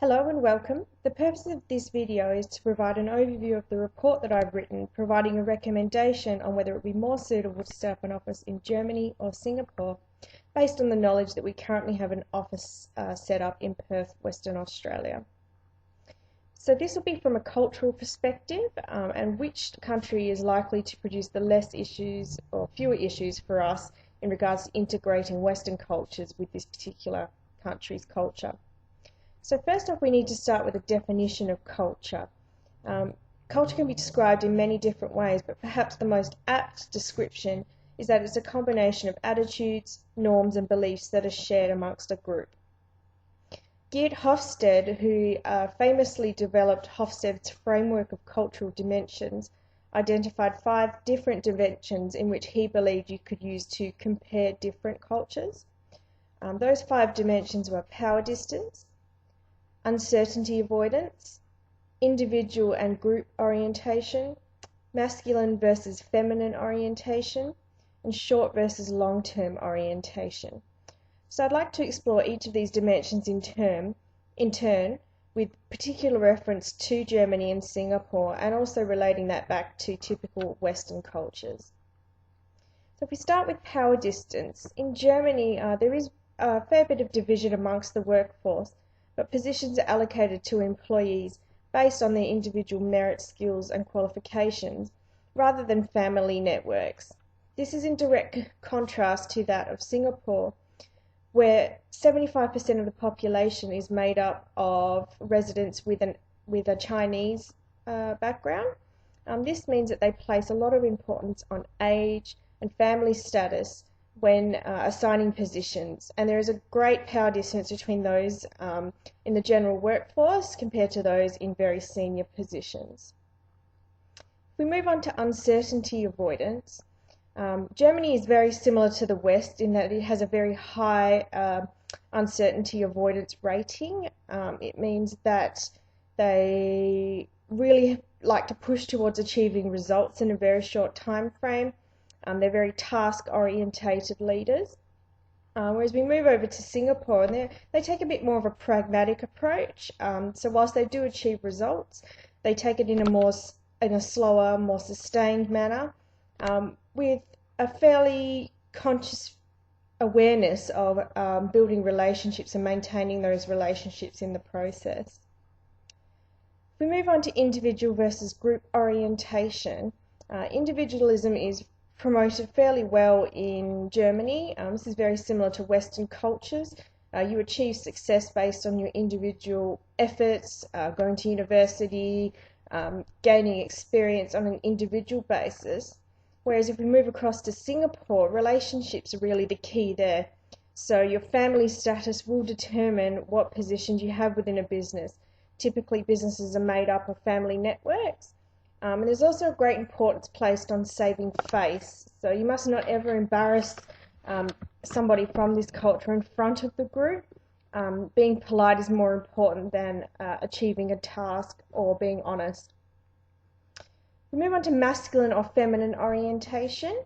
Hello and welcome. The purpose of this video is to provide an overview of the report that I've written, providing a recommendation on whether it would be more suitable to set up an office in Germany or Singapore, based on the knowledge that we currently have an office set up in Perth, Western Australia. So this will be from a cultural perspective, and which country is likely to produce the less issues or fewer issues for us in regards to integrating Western cultures with this particular country's culture. So first off, we need to start with a definition of culture. Culture can be described in many different ways, but perhaps the most apt description is that it's a combination of attitudes, norms and beliefs that are shared amongst a group. Geert Hofstede, who famously developed Hofstede's framework of cultural dimensions, identified 5 different dimensions in which he believed you could use to compare different cultures. Those 5 dimensions were power distance, uncertainty avoidance, individual and group orientation, masculine versus feminine orientation, and short versus long-term orientation. So I'd like to explore each of these dimensions in turn with particular reference to Germany and Singapore, and also relating that back to typical Western cultures. So if we start with power distance, in Germany there is a fair bit of division amongst the workforce, but positions are allocated to employees based on their individual merit, skills and qualifications, rather than family networks. This is in direct contrast to that of Singapore, where 75% of the population is made up of residents with a Chinese background. This means that they place a lot of importance on age and family status when assigning positions, and there is a great power distance between those in the general workforce compared to those in very senior positions. If we move on to uncertainty avoidance, Germany is very similar to the West in that it has a very high uncertainty avoidance rating. It means that they really like to push towards achieving results in a very short time frame. They're very task-orientated leaders. Whereas we move over to Singapore, and they take a bit more of a pragmatic approach. So whilst they do achieve results, they take it in a slower, more sustained manner, with a fairly conscious awareness of building relationships and maintaining those relationships in the process. If we move on to individual versus group orientation, individualism is promoted fairly well in Germany. This is very similar to Western cultures. You achieve success based on your individual efforts, going to university, gaining experience on an individual basis. Whereas if we move across to Singapore, relationships are really the key there. So your family status will determine what positions you have within a business. Typically businesses are made up of family networks. And there's also a great importance placed on saving face. So you must not ever embarrass somebody from this culture in front of the group. Being polite is more important than achieving a task or being honest. We move on to masculine or feminine orientation.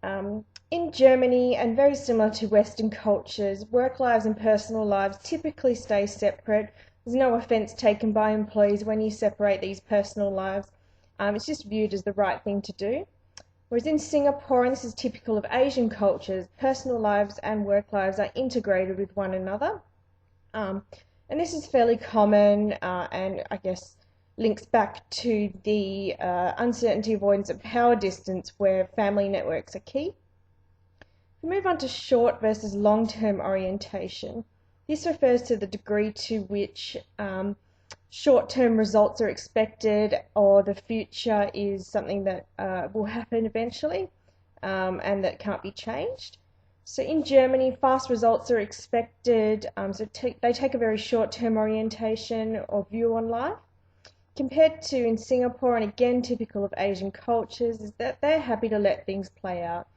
In Germany, and very similar to Western cultures, work lives and personal lives typically stay separate. There's no offence taken by employees when you separate these personal lives. It's just viewed as the right thing to do. Whereas in Singapore, and this is typical of Asian cultures, personal lives and work lives are integrated with one another. And this is fairly common, and I guess links back to the uncertainty avoidance and power distance, where family networks are key. We move on to short versus long-term orientation. This refers to the degree to which short-term results are expected, or the future is something that will happen eventually and that can't be changed. So in Germany, fast results are expected, so they take a very short-term orientation or view on life. Compared to in Singapore, and again typical of Asian cultures, is that they're happy to let things play out.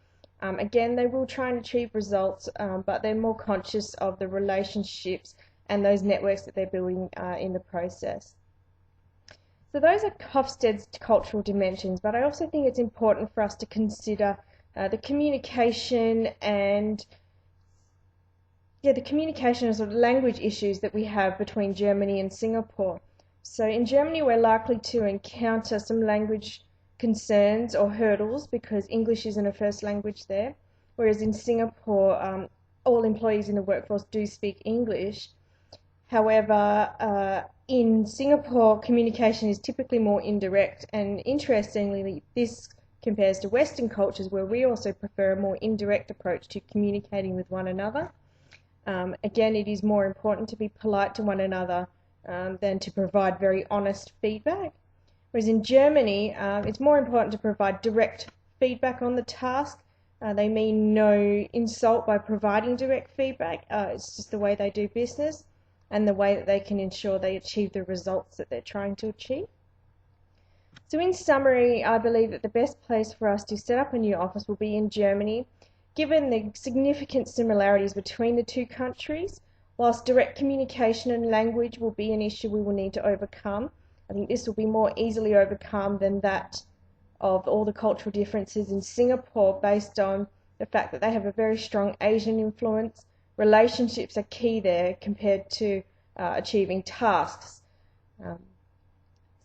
Again, they will try and achieve results, but they're more conscious of the relationships and those networks that they're building in the process. So those are Hofstede's cultural dimensions, but I also think it's important for us to consider the communication and the communication and sort of language issues that we have between Germany and Singapore. So in Germany, we're likely to encounter some language concerns or hurdles because English isn't a first language there, whereas in Singapore, all employees in the workforce do speak English. However, in Singapore, communication is typically more indirect, and interestingly, this compares to Western cultures where we also prefer a more indirect approach to communicating with one another. Again, it is more important to be polite to one another than to provide very honest feedback. Whereas in Germany, it's more important to provide direct feedback on the task. They mean no insult by providing direct feedback. It's just the way they do business and the way that they can ensure they achieve the results that they're trying to achieve. So in summary, I believe that the best place for us to set up a new office will be in Germany, given the significant similarities between the two countries. Whilst direct communication and language will be an issue we will need to overcome, I think this will be more easily overcome than that of all the cultural differences in Singapore, based on the fact that they have a very strong Asian influence. Relationships are key there compared to achieving tasks.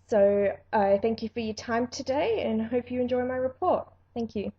So I thank you for your time today and hope you enjoy my report. Thank you.